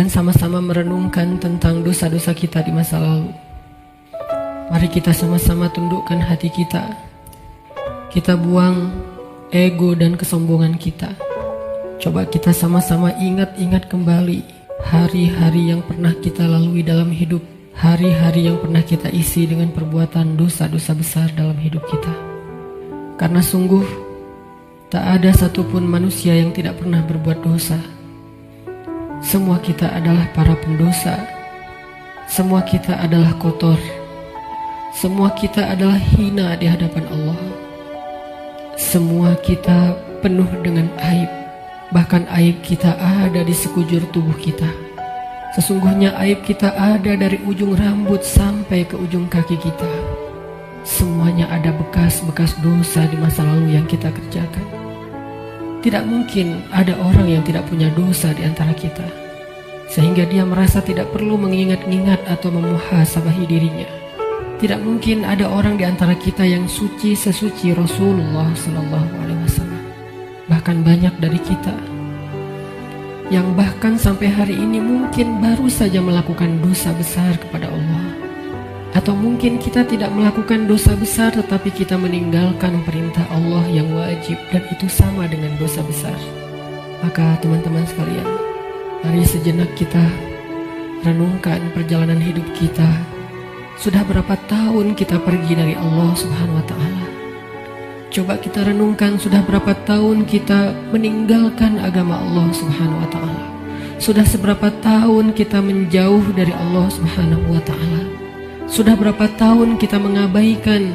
akan sama-sama merenungkan tentang dosa-dosa kita di masa lalu. Mari kita sama-sama tundukkan hati kita. Kita buang ego dan kesombongan kita. Coba kita sama-sama ingat-ingat kembali hari-hari yang pernah kita lalui dalam hidup. Hari-hari yang pernah kita isi dengan perbuatan dosa-dosa besar dalam hidup kita. Karena sungguh tak ada satupun manusia yang tidak pernah berbuat dosa. Semua kita adalah para pendosa. Semua kita adalah kotor. Semua kita adalah hina di hadapan Allah. Semua kita penuh dengan aib. Bahkan aib kita ada di sekujur tubuh kita. Sesungguhnya aib kita ada dari ujung rambut sampai ke ujung kaki kita. Semuanya ada bekas-bekas dosa di masa lalu yang kita kerjakan. Tidak mungkin ada orang yang tidak punya dosa di antara kita, sehingga dia merasa tidak perlu mengingat-ingat atau memuhasabahi dirinya. Tidak mungkin ada orang di antara kita yang suci sesuci Rasulullah SAW. Bahkan banyak dari kita yang bahkan sampai hari ini mungkin baru saja melakukan dosa besar kepada Allah. Atau mungkin kita tidak melakukan dosa besar tetapi kita meninggalkan perintah Allah yang wajib, dan itu sama dengan dosa besar. Maka teman-teman sekalian, mari sejenak kita renungkan perjalanan hidup kita. Sudah berapa tahun kita pergi dari Allah Subhanahu wa Ta'ala? Coba kita renungkan, sudah berapa tahun kita meninggalkan agama Allah Subhanahu wa Ta'ala? Sudah seberapa tahun kita menjauh dari Allah Subhanahu wa Ta'ala? Sudah berapa tahun kita mengabaikan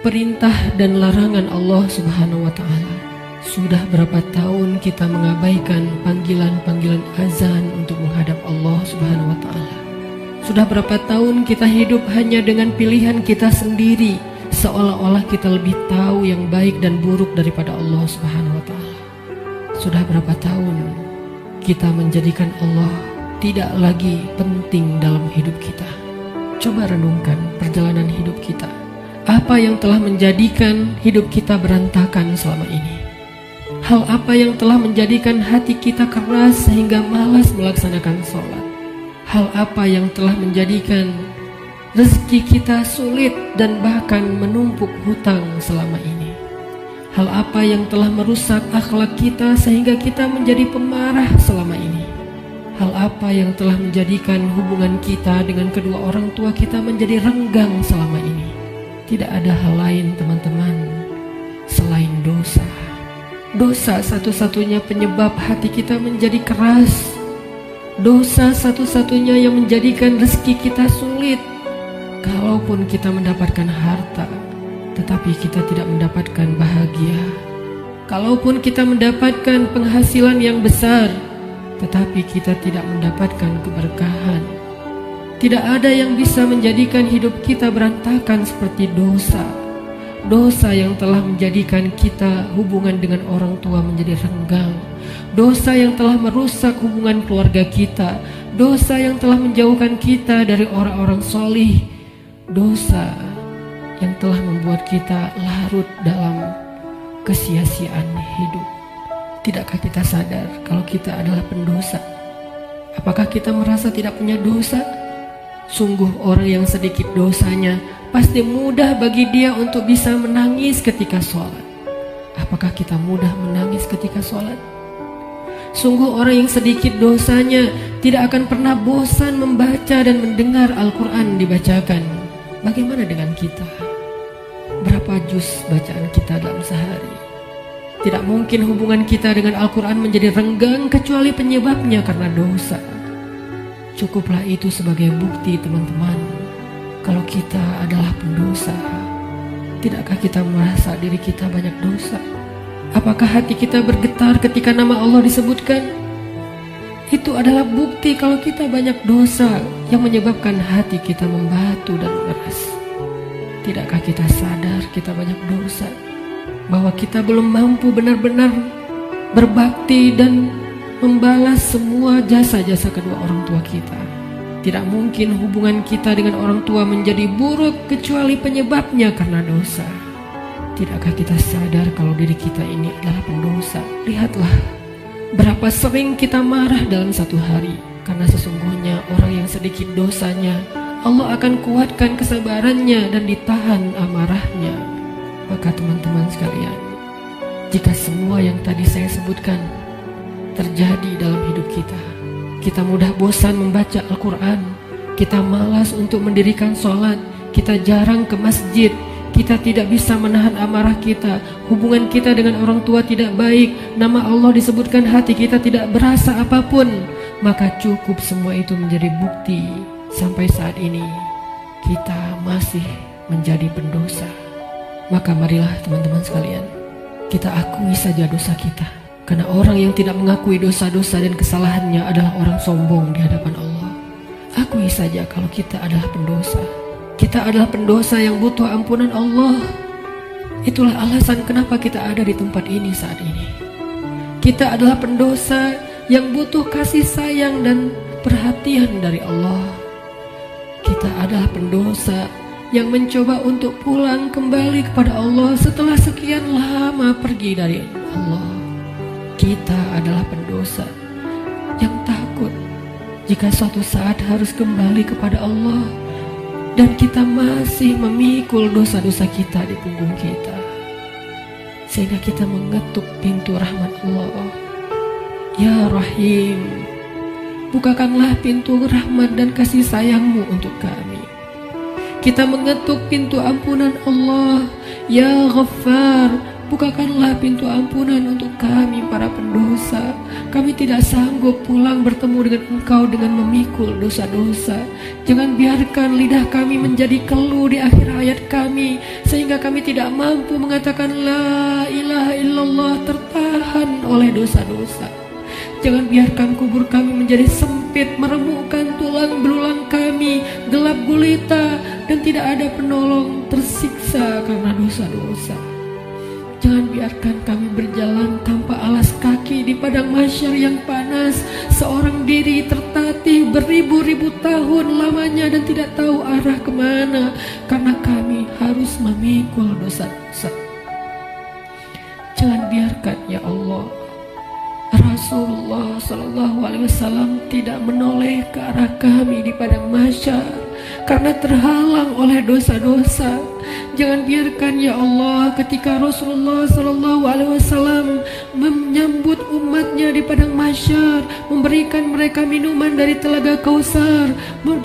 perintah dan larangan Allah Subhanahu wa Ta'ala? Sudah berapa tahun kita mengabaikan panggilan-panggilan azan untuk menghadap Allah Subhanahu wa Ta'ala? Sudah berapa tahun kita hidup hanya dengan pilihan kita sendiri, seolah-olah kita lebih tahu yang baik dan buruk daripada Allah Subhanahu wa Ta'ala? Sudah berapa tahun kita menjadikan Allah tidak lagi penting dalam hidup kita? Coba renungkan perjalanan hidup kita. Apa yang telah menjadikan hidup kita berantakan selama ini? Hal apa yang telah menjadikan hati kita keras sehingga malas melaksanakan sholat? Hal apa yang telah menjadikan rezeki kita sulit dan bahkan menumpuk hutang selama ini? Hal apa yang telah merusak akhlak kita sehingga kita menjadi pemarah selama ini? Hal apa yang telah menjadikan hubungan kita dengan kedua orang tua kita menjadi renggang selama ini? Tidak ada hal lain teman-teman selain dosa. Dosa satu-satunya penyebab hati kita menjadi keras. Dosa satu-satunya yang menjadikan rezeki kita sulit. Kalaupun kita mendapatkan harta, tetapi kita tidak mendapatkan bahagia. Kalaupun kita mendapatkan penghasilan yang besar, tetapi kita tidak mendapatkan keberkahan. Tidak ada yang bisa menjadikan hidup kita berantakan seperti dosa. Dosa yang telah menjadikan kita hubungan dengan orang tua menjadi renggang. Dosa yang telah merusak hubungan keluarga kita. Dosa yang telah menjauhkan kita dari orang-orang solih. Dosa yang telah membuat kita larut dalam kesia-siaan hidup. Tidakkah kita sadar kalau kita adalah pendosa? Apakah kita merasa tidak punya dosa? Sungguh orang yang sedikit dosanya pasti mudah bagi dia untuk bisa menangis ketika sholat. Apakah kita mudah menangis ketika sholat? Sungguh orang yang sedikit dosanya tidak akan pernah bosan membaca dan mendengar Al-Quran dibacakan. Bagaimana dengan kita? Berapa juz bacaan kita dalam sehari? Tidak mungkin hubungan kita dengan Al-Quran menjadi renggang kecuali penyebabnya karena dosa. Cukuplah itu sebagai bukti teman-teman kalau kita adalah pendosa. Tidakkah kita merasa diri kita banyak dosa? Apakah hati kita bergetar ketika nama Allah disebutkan? Itu adalah bukti kalau kita banyak dosa yang menyebabkan hati kita membatu dan mengeras. Tidakkah kita sadar kita banyak dosa? Bahwa kita belum mampu benar-benar berbakti dan membalas semua jasa-jasa kedua orang tua kita. Tidak mungkin hubungan kita dengan orang tua menjadi buruk kecuali penyebabnya karena dosa. Tidakkah kita sadar kalau diri kita ini adalah pendosa? Lihatlah berapa sering kita marah dalam satu hari Karena sesungguhnya orang yang sedikit dosanya, Allah akan kuatkan kesabarannya dan ditahan amarahnya. Maka teman-teman sekalian, jika semua yang tadi saya sebutkan terjadi dalam hidup kita, kita mudah bosan membaca Al-Quran, kita malas untuk mendirikan sholat, kita jarang ke masjid, kita tidak bisa menahan amarah kita, hubungan kita dengan orang tua tidak baik, nama Allah disebutkan, hati kita tidak berasa apapun, maka cukup semua itu menjadi bukti sampai saat ini kita masih menjadi pendosa. Maka marilah teman-teman sekalian, kita akui saja dosa kita. Karena orang yang tidak mengakui dosa-dosa dan kesalahannya adalah orang sombong di hadapan Allah. Akui saja kalau kita adalah pendosa. Kita adalah pendosa yang butuh ampunan Allah. Itulah alasan kenapa kita ada di tempat ini saat ini. Kita adalah pendosa yang butuh kasih sayang dan perhatian dari Allah. Kita adalah pendosa yang mencoba untuk pulang kembali kepada Allah setelah sekian lama pergi dari Allah. Kita adalah pendosa yang takut jika suatu saat harus kembali kepada Allah, dan kita masih memikul dosa-dosa kita di punggung kita, sehingga kita mengetuk pintu rahmat Allah. Ya Rahim, bukakanlah pintu rahmat dan kasih sayangmu untuk kami. Kita mengetuk pintu ampunan Allah. Ya Ghaffar, bukakanlah pintu ampunan untuk kami para pendosa. Kami tidak sanggup pulang bertemu dengan Engkau dengan memikul dosa-dosa. Jangan biarkan lidah kami menjadi keluh di akhir hayat kami, sehingga kami tidak mampu mengatakan La ilaha illallah, tertahan oleh dosa-dosa. Jangan biarkan kubur kami menjadi sempit, meremukkan tulang belulang kami, gelap gulita, dan tidak ada penolong, tersiksa karena dosa-dosa. Jangan biarkan kami berjalan tanpa alas kaki di padang mahsyar yang panas, seorang diri tertatih beribu-ribu tahun lamanya dan tidak tahu arah kemana, karena kami harus memikul dosa-dosa. Jangan biarkan ya Allah Rasulullah SAW tidak menoleh ke arah kami di padang mahsyar karena terhalang oleh dosa-dosa. Jangan biarkan ya Allah ketika Rasulullah SAW menyambut umatnya di padang mahsyar, memberikan mereka minuman dari telaga Kausar,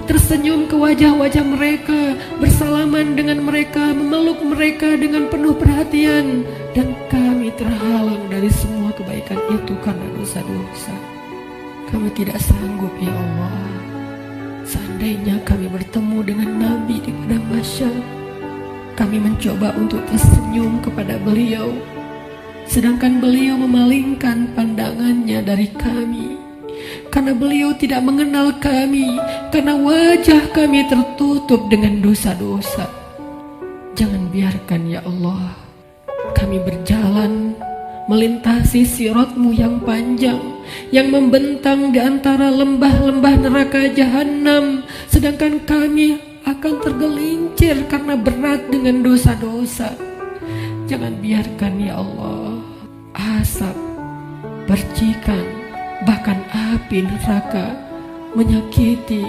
tersenyum ke wajah-wajah mereka, bersalaman dengan mereka, memeluk mereka dengan penuh perhatian, dan kami terhalang dari semua kebaikan itu karena dosa-dosa. Kami tidak sanggup ya Allah. Seandainya kami bertemu dengan Nabi di padang mahsyar, kami mencoba untuk tersenyum kepada beliau, sedangkan beliau memalingkan pandangannya dari kami, karena beliau tidak mengenal kami, karena wajah kami tertutup dengan dosa-dosa. Jangan biarkan ya Allah kami berjalan melintasi siratmu yang panjang, yang membentang di antara lembah-lembah neraka jahanam, sedangkan kami akan tergelincir karena berat dengan dosa-dosa. Jangan biarkan ya Allah asap, percikan, bahkan api neraka menyakiti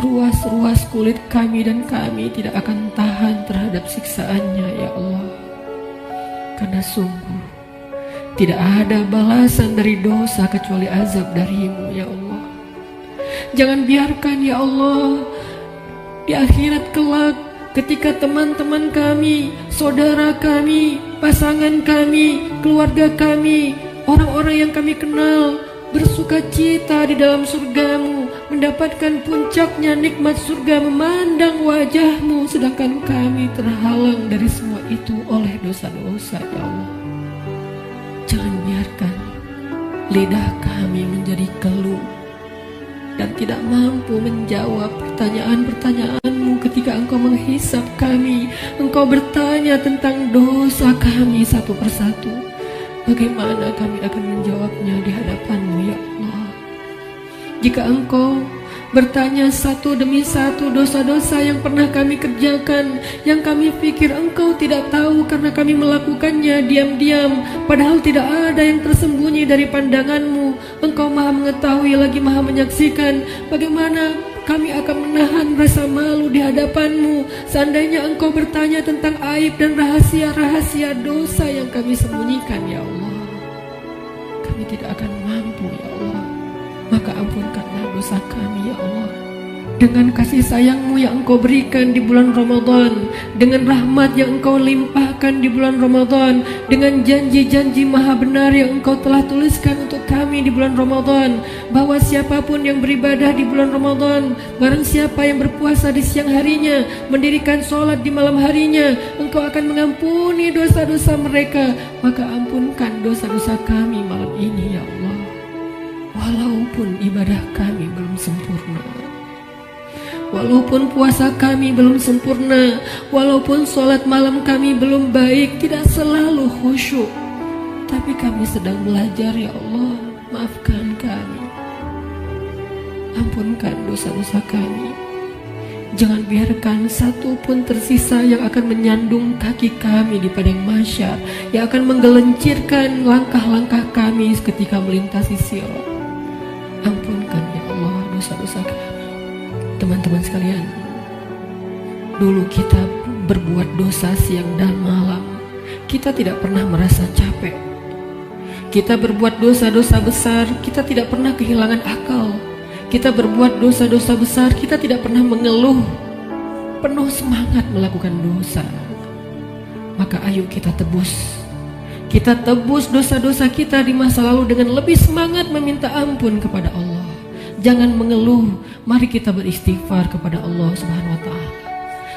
ruas-ruas kulit kami, dan kami tidak akan tahan terhadap siksaannya ya Allah. Karena sungguh tidak ada balasan dari dosa kecuali azab darimu ya Allah. Jangan biarkan ya Allah di akhirat kelak ketika teman-teman kami, saudara kami, pasangan kami, keluarga kami, orang-orang yang kami kenal bersuka cita di dalam surgamu, mendapatkan puncaknya nikmat surga, memandang wajahmu, sedangkan kami terhalang dari semua itu oleh dosa-dosa ya Allah. Jangan biarkan lidah kami menjadi keluh dan tidak mampu menjawab pertanyaan-pertanyaanmu ketika Engkau menghisap kami. Engkau bertanya tentang dosa kami satu persatu. Bagaimana kami akan menjawabnya di hadapanmu ya Allah? Jika Engkau bertanya satu demi satu dosa-dosa yang pernah kami kerjakan, yang kami pikir Engkau tidak tahu karena kami melakukannya diam-diam, padahal tidak ada yang tersembunyi dari pandangan-Mu. Engkau Maha mengetahui lagi Maha menyaksikan. Bagaimana kami akan menahan rasa malu di hadapan-Mu seandainya Engkau bertanya tentang aib dan rahasia-rahasia dosa yang kami sembunyikan, ya Allah. Kami tidak akan mampu, ya Allah. Maka ampunkanlah dosa kami, ya Allah. Dengan kasih sayang-Mu yang Engkau berikan di bulan Ramadan, dengan rahmat yang Engkau limpahkan di bulan Ramadan, dengan janji-janji maha benar yang Engkau telah tuliskan untuk kami di bulan Ramadan, bahwa siapapun yang beribadah di bulan Ramadan, barang siapa yang berpuasa di siang harinya, mendirikan sholat di malam harinya, Engkau akan mengampuni dosa-dosa mereka. Maka ampunkan dosa-dosa kami malam ini, ya Allah. Walaupun ibadah kami belum sempurna, walaupun puasa kami belum sempurna, walaupun sholat malam kami belum baik, tidak selalu khusyuk, tapi kami sedang belajar, ya Allah. Maafkan kami, ampunkan dosa-dosa kami. Jangan biarkan satu pun tersisa yang akan menyandung kaki kami di padang mahsyar, yang akan menggelincirkan langkah-langkah kami ketika melintasi sirat. Ampunkan, ya Allah, dosa-dosa kami. Teman-teman sekalian, dulu kita berbuat dosa siang dan malam, kita tidak pernah merasa capek. Kita berbuat dosa-dosa besar, kita tidak pernah kehilangan akal. Kita berbuat dosa-dosa besar, kita tidak pernah mengeluh, penuh semangat melakukan dosa. Maka ayo kita tebus. Kita tebus dosa-dosa kita di masa lalu dengan lebih semangat meminta ampun kepada Allah. Jangan mengeluh, mari kita beristighfar kepada Allah Subhanahu wa Ta'ala.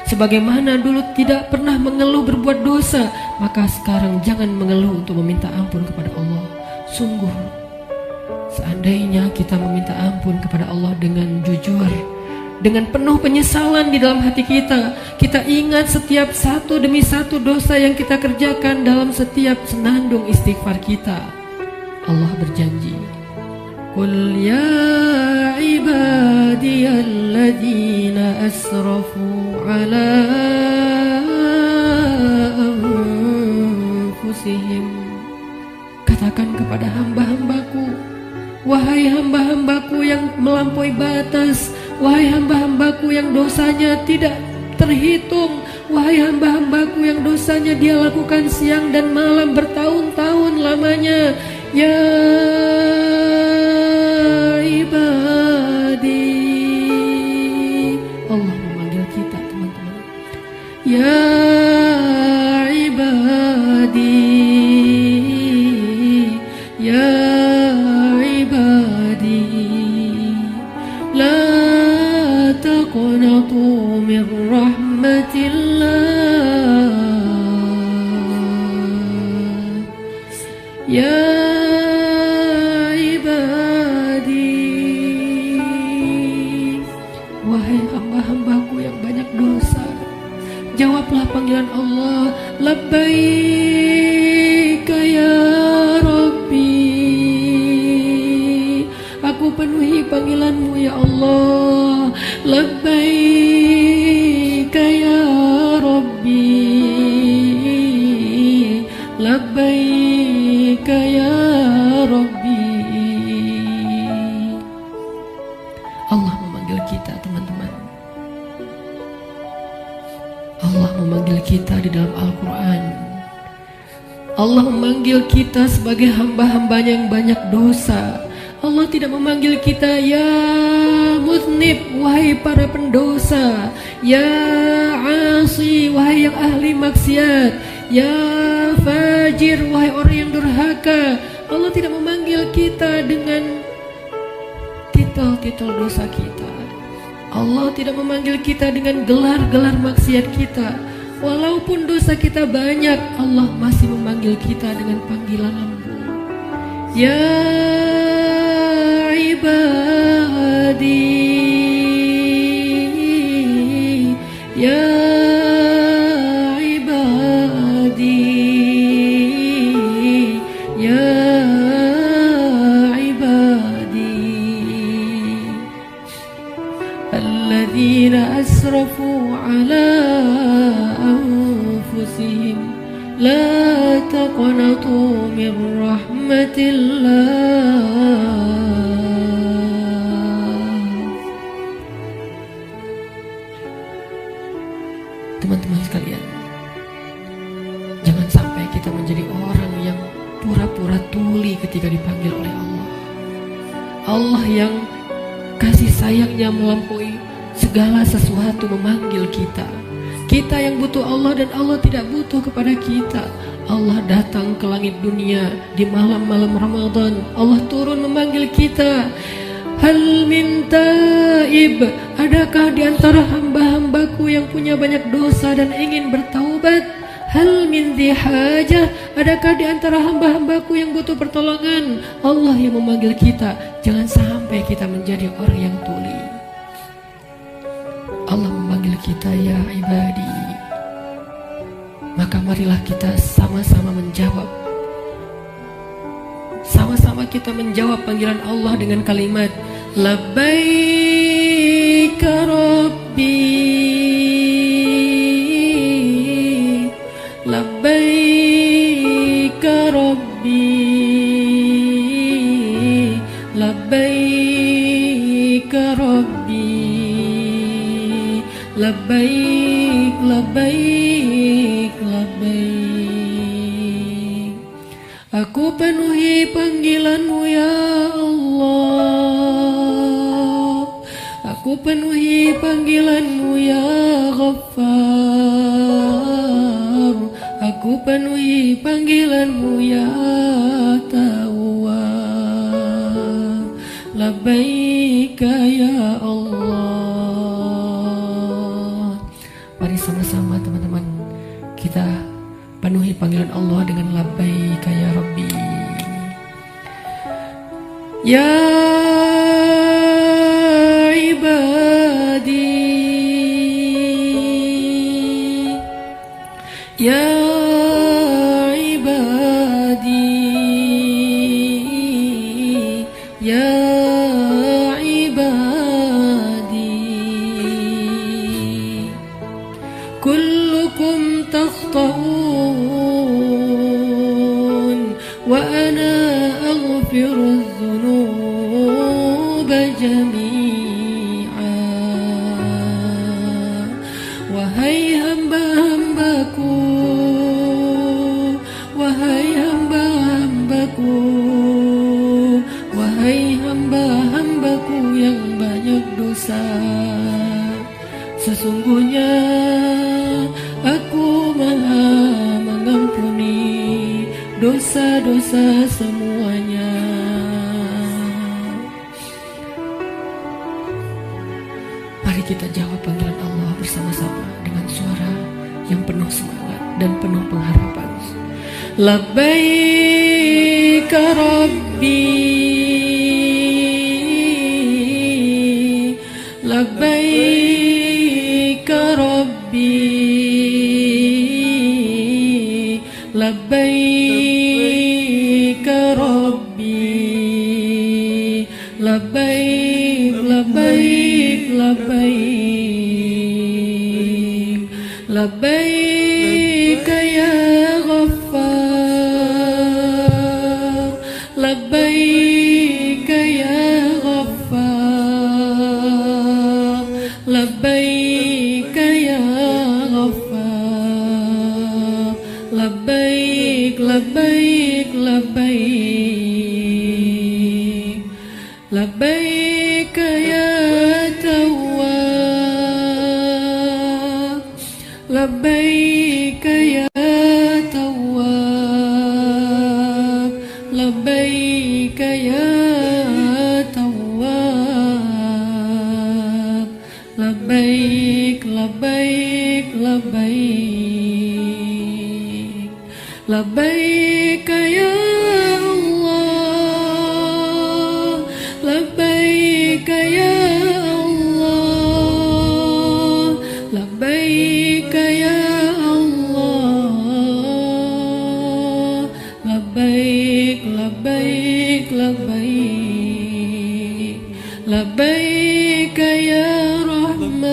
Sebagaimana dulu tidak pernah mengeluh berbuat dosa, maka sekarang jangan mengeluh untuk meminta ampun kepada Allah. Sungguh, seandainya kita meminta ampun kepada Allah dengan jujur, dengan penuh penyesalan di dalam hati kita, kita ingat setiap satu demi satu dosa yang kita kerjakan dalam setiap senandung istighfar kita. Allah berjanji, Qul ya ibadiyalladzina asrafu ala anfusihim. Katakan kepada hamba-hambaku, wahai hamba-hambaku yang melampaui batas, wahai hamba-hambaku yang dosanya tidak terhitung, wahai hamba-hambaku yang dosanya dia lakukan siang dan malam bertahun-tahun lamanya. Ya ibadi, Allah memanggil kita, teman-teman. Ya ibadi, ya ibadi, la taqnatu min rahmatillah. Ya jawablah panggilan Allah. Labbaika ya Rabbi, aku penuhi panggilanmu ya Allah. Labbaika ya Rabbi, labbaika ya Rabbi. Allah memanggil kita, teman-teman. Allah memanggil kita di dalam Al-Quran. Allah memanggil kita sebagai hamba-hambanya yang banyak dosa. Allah tidak memanggil kita ya muznib, wahai para pendosa, ya asi, wahai yang ahli maksiat, ya fajir, wahai orang yang durhaka. Allah tidak memanggil kita dengan titel-titel dosa kita. Allah tidak memanggil kita dengan gelar-gelar maksiat kita. Walaupun dosa kita banyak, Allah masih memanggil kita dengan panggilan lembut. Ya ibadi, ya ibadi, ya ibadi. أسرفوا على أنفسهم لا تقنطوا من رحمة الله. Teman-teman sekalian, jangan sampai kita menjadi orang yang pura-pura tuli ketika dipanggil oleh Allah. Allah yang kasih sayangnya melampaui segala sesuatu memanggil kita. Kita yang butuh Allah dan Allah tidak butuh kepada kita. Allah datang ke langit dunia di malam-malam Ramadan. Allah turun memanggil kita. Hal min taib, adakah di antara hamba-hambaku yang punya banyak dosa dan ingin bertaubat? Hal min dhi hajah, adakah di antara hamba-hambaku yang butuh pertolongan? Allah yang memanggil kita. Jangan sampai kita menjadi orang yang tuli. Allah memanggil kita, ya ibadi. Maka marilah kita sama-sama menjawab. Sama-sama kita menjawab panggilan Allah dengan kalimat Labbaika Rabbi, Labbaika Rabbi, Labbaika Rabbi, Labbaik, Labbaik, Labbaik. Aku penuhi panggilanmu ya Allah, aku penuhi panggilanmu ya Ghaffar, aku penuhi panggilanmu ya Tawwab. Labbaika ya Allah. Mari sama-sama teman-teman kita penuhi panggilan Allah dengan labbaika ya Rabbi. Ya ibadi, ya ibadi, ya ibadi, kullukum takhta'un wa ana aghfiru dzunuba jami'a. Wahai hamba-hambaku, wahai hamba-hambaku, wahai hamba-hambaku yang banyak dosa, sesungguhnya aku maha mengampuni dosa-dosa semuanya. Mari kita jawab panggilan Allah bersama-sama dengan suara yang penuh semangat dan penuh pengharapan. Labbaika Rabbi, Labbaika Rabbi, Labbaika Rabbi, Labbaik, Labbaik, Labbaik, Labbaika ya Ghaffar, Labbaika ya Ghaffar, Labbaika ya Ghaffar, Labbaik, Labbaik, Labbaik, Labbaika ya Tawwab, Labbaika ya Tawwab, Labbaika ya Tawwab, Labbaik, Labbaik, Labbaik, Labbaika ya Allah, Labbaika ya Allah, Labbaika ya Allah, Labbaik, Labbaik, Labbaik, Labbaika ya Rahman,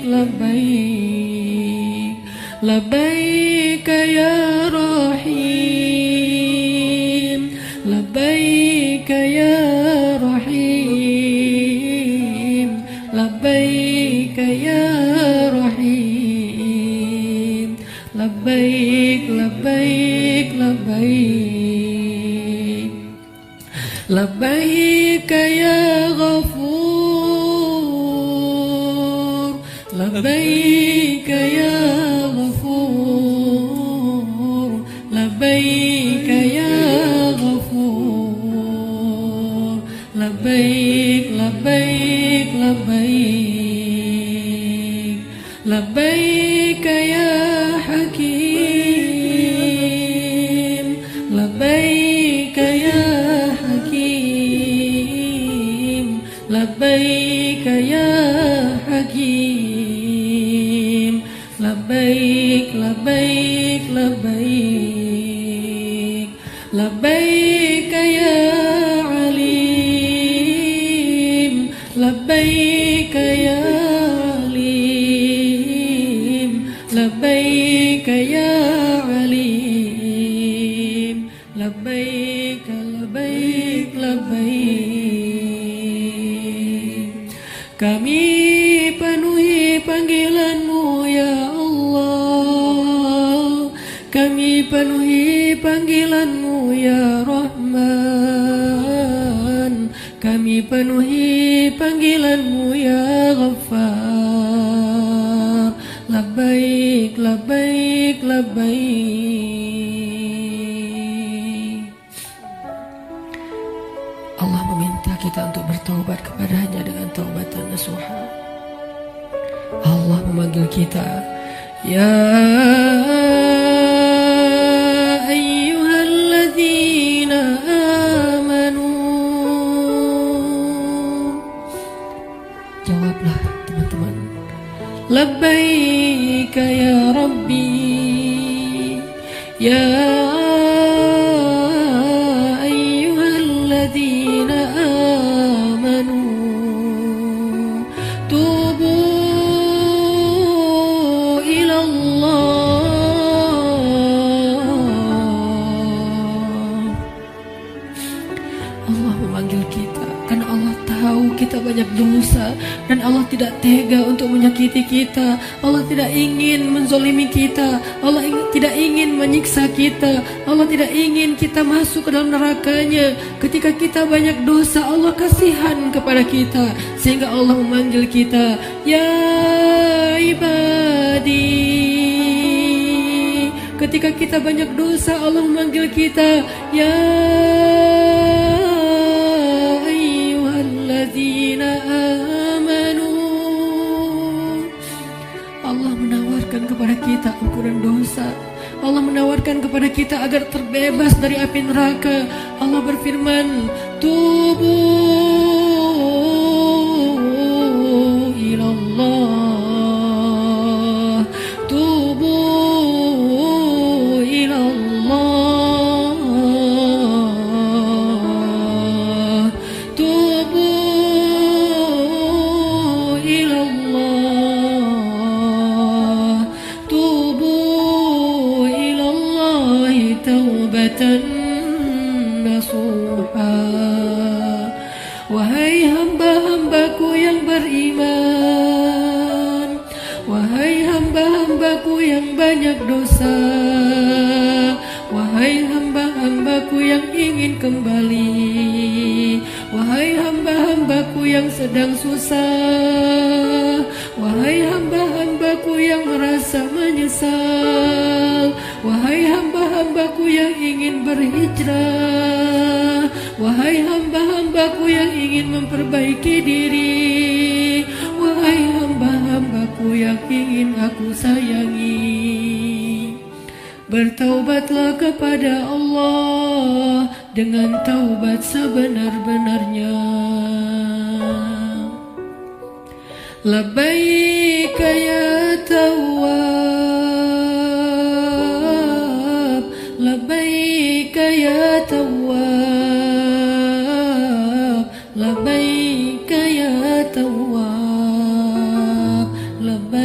labbaik, labbaik ya Rahim, labbaik ya Rahim, labbaik ya Rahim, labbaik, labbaik, labbaik, labbaik ya Ghafur, labbaik ya Ghafur, labbaik ya Ghafur, labbaik, labbaik, labbaik, labbaik ya Hakim, labbaik ya Hakim, labbaik ya Hakim, labbaik, labbaik, labbaik, labbaik ya Alim, labbaik ya Alim, labbaik ya Alim, labbaik, labbaik, labbaik. Kami penuhi panggilan-Mu ya Allah, kami penuhi panggilan-Mu ya Rahman, kami penuhi panggilan-Mu ya Ghaffar. Labbaik, labbaik, labbaik. Allah meminta kita untuk bertaubat kepadanya dengan taubatan nasuha. Allah memanggil kita, ya ayyuhalladzina amanu. Jawablah teman-teman, labbaik ya Rabbi, ya ayyuhalladzina amanu, tubu ilallah. Allah memanggil kita karena Allah tahu kita banyak dosa dan Allah tidak tega untuk menyakiti kita. Allah tidak ingin menzolimi kita. Allah tidak ingin menyiksa kita. Allah tidak ingin kita masuk ke dalam nerakanya. Ketika kita banyak dosa, Allah kasihan kepada kita sehingga Allah memanggil kita, ya ibadi. Ketika kita banyak dosa, Allah memanggil kita, ya ayyuhalladzina amanu. Allah menawarkan kepada kita ampunan dosa. Allah menawarkan kepada kita agar terbebas dari api neraka. Allah berfirman, tubu ilallah, tubu ilallah, tubu ilallah, tubu ilallahi taubatan nasuha. Wahai hamba-hambaku yang beriman, wahai hamba-hambaku yang banyak dosa, wahai hamba-hambaku yang ingin kembali, wahai hamba-hambaku yang sedang susah, wahai hamba-hambaku yang merasa menyesal, wahai hamba-hambaku yang ingin berhijrah, wahai hamba-hambaku yang ingin memperbaiki diri, wahai hamba-hambaku yang ingin aku sayangi, bertaubatlah kepada Allah dengan taubat sebenar-benarnya. Labbaik ya Tawwab, labbaik ya Tawwab, labbaik ya Tawwab, labbaik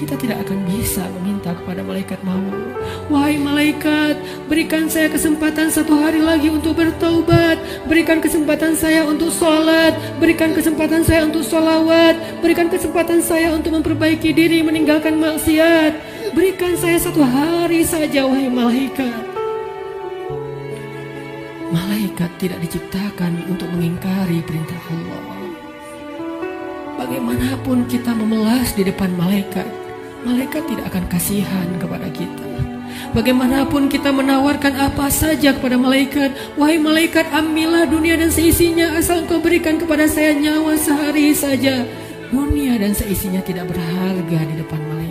kita tidak akan bisa meminta kepada malaikat maut, wahai malaikat, berikan saya kesempatan 1 hari lagi untuk bertaubat, berikan kesempatan saya untuk sholat, berikan kesempatan saya untuk sholawat, berikan kesempatan saya untuk memperbaiki diri, meninggalkan maksiat, berikan saya 1 hari saja, wahai malaikat. Malaikat tidak diciptakan untuk mengingkari perintah Allah. Bagaimanapun kita memelas di depan malaikat, malaikat tidak akan kasihan kepada kita. Bagaimanapun kita menawarkan apa saja kepada malaikat, wahai malaikat, ambillah dunia dan seisinya, asal engkau berikan kepada saya nyawa sehari saja. Dunia dan seisinya tidak berharga di depan malaikat.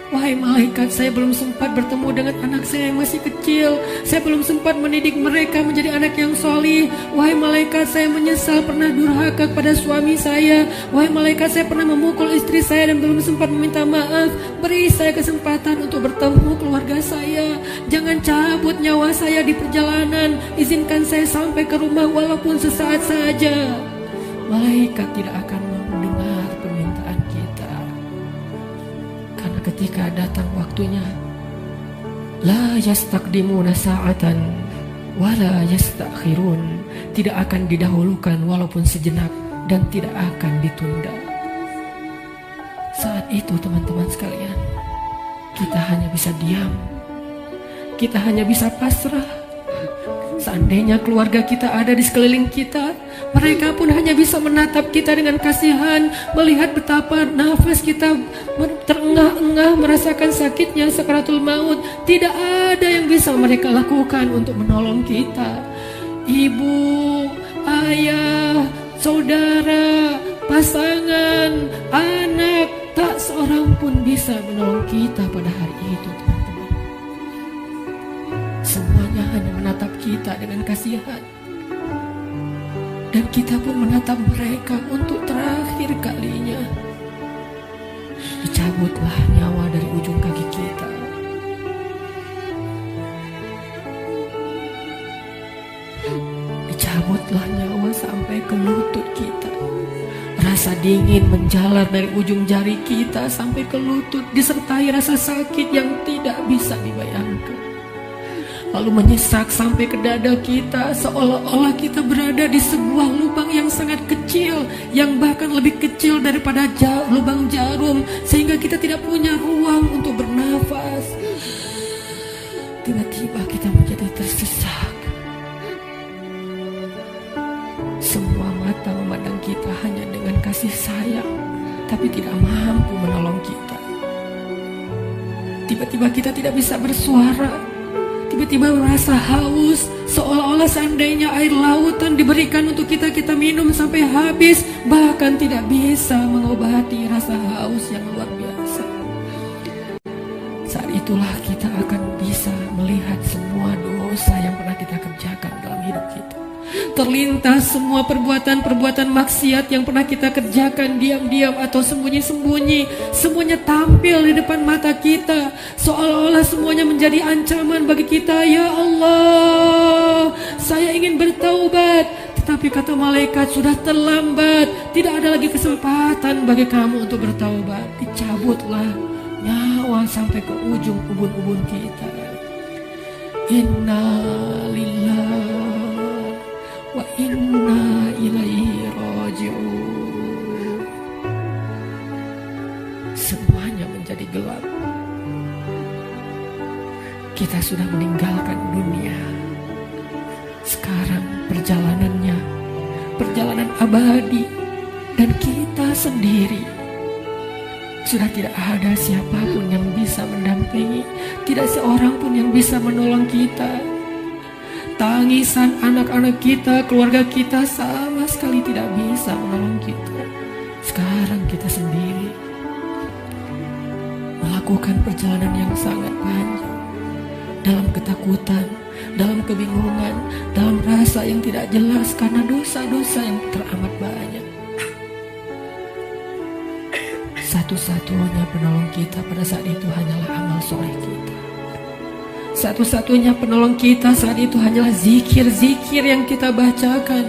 Wahai malaikat, saya belum sempat bertemu dengan anak saya yang masih kecil. Saya belum sempat mendidik mereka menjadi anak yang solih. Wahai malaikat, saya menyesal pernah durhaka kepada suami saya. Wahai malaikat, saya pernah memukul istri saya dan belum sempat meminta maaf. Beri saya kesempatan untuk bertemu keluarga saya. Jangan cabut nyawa saya di perjalanan. Izinkan saya sampai ke rumah walaupun sesaat saja. Malaikat tidak akan mendengar permintaan kita. Karena ketika datang waktunya, la yastaqdimuna sa'atan wala yastakhirun, tidak akan didahulukan walaupun sejenak dan tidak akan ditunda. Saat itu teman-teman sekalian, kita hanya bisa diam, kita hanya bisa pasrah. Seandainya keluarga kita ada di sekeliling kita, mereka pun hanya bisa menatap kita dengan kasihan, melihat betapa nafas kita terengah-engah, merasakan sakitnya sakaratul maut. Tidak ada yang bisa mereka lakukan untuk menolong kita. Ibu, ayah, saudara, pasangan, anak, tak seorang pun bisa menolong kita pada hari itu, teman-teman. Semuanya hanya menatap kita dengan kasihan, dan kita pun menatap mereka untuk terakhir kalinya. Dicabutlah nyawa dari ujung kaki kita. Dicabutlah nyawa sampai ke lutut kita. Rasa dingin menjalar dari ujung jari kita sampai ke lutut, disertai rasa sakit yang tidak bisa dibayangkan. Lalu menyesak sampai ke dada kita, seolah-olah kita berada di sebuah lubang yang sangat kecil, yang bahkan lebih kecil daripada lubang jarum, sehingga kita tidak punya ruang untuk bernafas. Tiba-tiba kita menjadi tersesak. Semua mata memandang kita hanya dengan kasih sayang, tapi tidak mampu menolong kita. Tiba-tiba kita tidak bisa bersuara. Tiba-tiba merasa haus, seolah-olah seandainya air lautan diberikan untuk kita minum sampai habis, bahkan tidak bisa mengobati rasa haus yang luar biasa. Saat itulah kita akan bisa melihat semua dosa yang pernah kita kerjakan dalam hidup kita. Terlintas semua perbuatan-perbuatan maksiat yang pernah kita kerjakan diam-diam atau sembunyi-sembunyi. Semuanya tampil di depan mata kita, seolah-olah semuanya menjadi ancaman bagi kita. Ya Allah, saya ingin bertaubat, tetapi kata malaikat sudah terlambat. Tidak ada lagi kesempatan bagi kamu untuk bertaubat. Dicabutlah nyawa sampai ke ujung ubun-ubun kita. Inna lillahi wa inna ilaihi raji'un. Semuanya menjadi gelap. Kita sudah meninggalkan dunia. Sekarang perjalanannya, perjalanan abadi, dan kita sendiri. Sudah tidak ada siapapun yang bisa mendampingi, tidak seorang pun yang bisa menolong kita. Tangisan anak-anak kita, keluarga kita sama sekali tidak bisa menolong kita. Sekarang kita sendiri melakukan perjalanan yang sangat panjang, dalam ketakutan, dalam kebingungan, dalam rasa yang tidak jelas karena dosa-dosa yang teramat banyak. Satu-satunya penolong kita pada saat itu hanyalah amal soleh kita. Satu-satunya penolong kita saat itu hanyalah zikir-zikir yang kita bacakan.